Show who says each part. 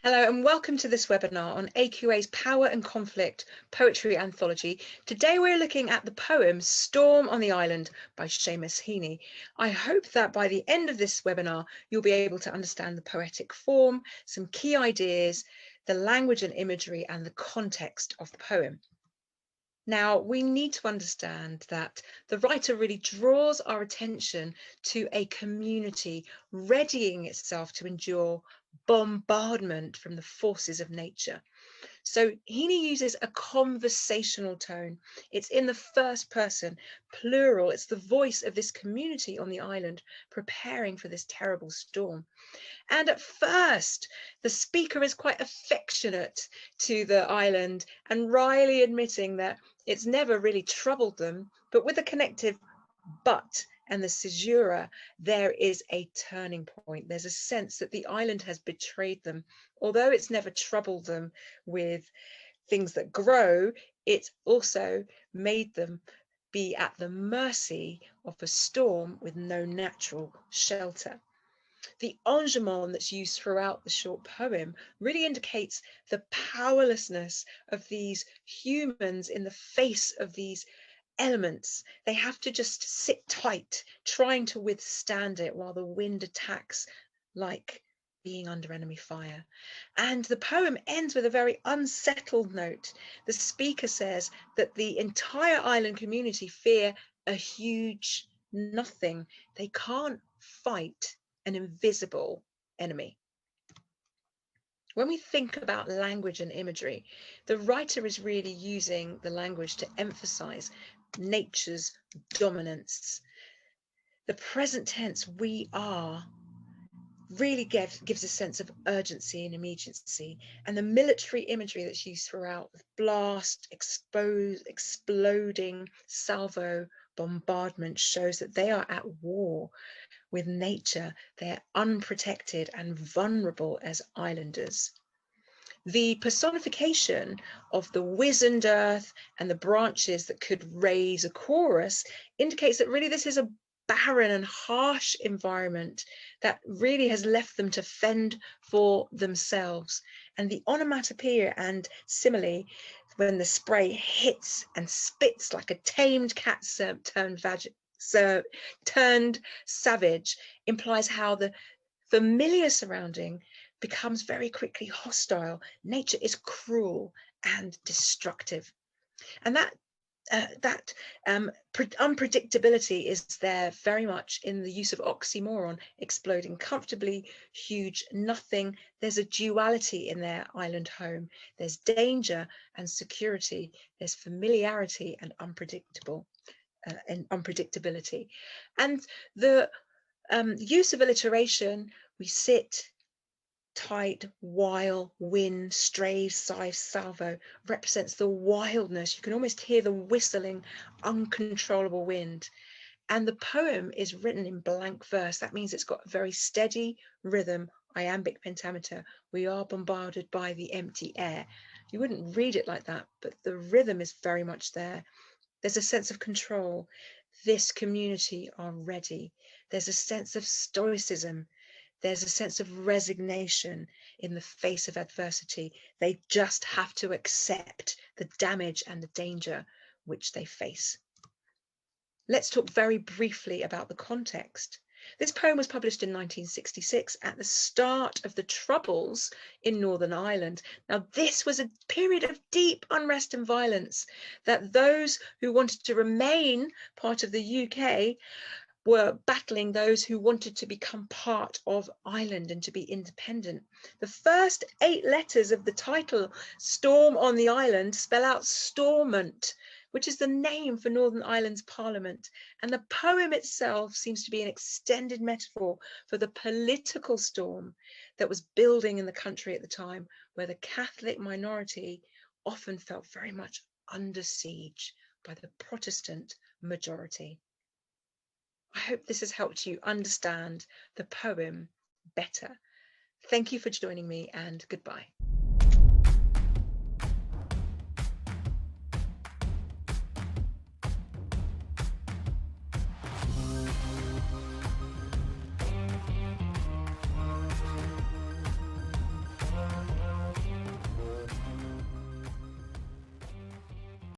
Speaker 1: Hello and welcome to this webinar on AQA's Power and Conflict Poetry Anthology. Today we're looking at the poem Storm on the Island by Seamus Heaney. I hope that by the end of this webinar you'll be able to understand the poetic form, some key ideas, the language and imagery and the context of the poem. Now, we need to understand that the writer really draws our attention to a community readying itself to endure bombardment from the forces of nature. So Heaney uses a conversational tone. It's in the first person, plural. It's the voice of this community on the island preparing for this terrible storm. And at first, the speaker is quite affectionate to the island and wryly admitting that it's never really troubled them, but with a connective but and the caesura, there is a turning point. There's a sense that the island has betrayed them. Although it's never troubled them with things that grow, it's also made them be at the mercy of a storm with no natural shelter. The enjambment that's used throughout the short poem really indicates the powerlessness of these humans in the face of these elements. They have to just sit tight, trying to withstand it while the wind attacks like being under enemy fire. And the poem ends with a very unsettled note. The speaker says that the entire island community fear a huge nothing. They can't fight an invisible enemy. When we think about language and imagery, the writer is really using the language to emphasize nature's dominance. The present tense we are really gives a sense of urgency and immediacy, and the military imagery that's used throughout, with blast, exploding, salvo, bombardment, shows that they are at war with nature. They're unprotected and vulnerable as islanders. The personification of the wizened earth and the branches that could raise a chorus indicates that really this is a barren and harsh environment that really has left them to fend for themselves. And the onomatopoeia and simile, when the spray hits and spits like a tamed cat turned savage, implies how the familiar surrounding becomes very quickly hostile. Nature is cruel and destructive. And that unpredictability is there very much in the use of oxymoron, exploding comfortably, huge nothing. There's a duality in their island home. There's danger and security. There's familiarity and unpredictability. And the use of alliteration, we sit tight, while, wind, stray, sigh, salvo, represents the wildness. You can almost hear the whistling, uncontrollable wind. And the poem is written in blank verse. That means it's got a very steady rhythm, iambic pentameter. We are bombarded by the empty air. You wouldn't read it like that, but the rhythm is very much there. There's a sense of control. This community are ready. There's a sense of stoicism. There's a sense of resignation in the face of adversity. They just have to accept the damage and the danger which they face. Let's talk very briefly about the context. This poem was published in 1966 at the start of the Troubles in Northern Ireland. Now, this was a period of deep unrest and violence that those who wanted to remain part of the UK were battling those who wanted to become part of Ireland and to be independent. The first 8 letters of the title, Storm on the Island, spell out Stormont, which is the name for Northern Ireland's parliament. And the poem itself seems to be an extended metaphor for the political storm that was building in the country at the time, where the Catholic minority often felt very much under siege by the Protestant majority. I hope this has helped you understand the poem better. Thank you for joining me, and goodbye.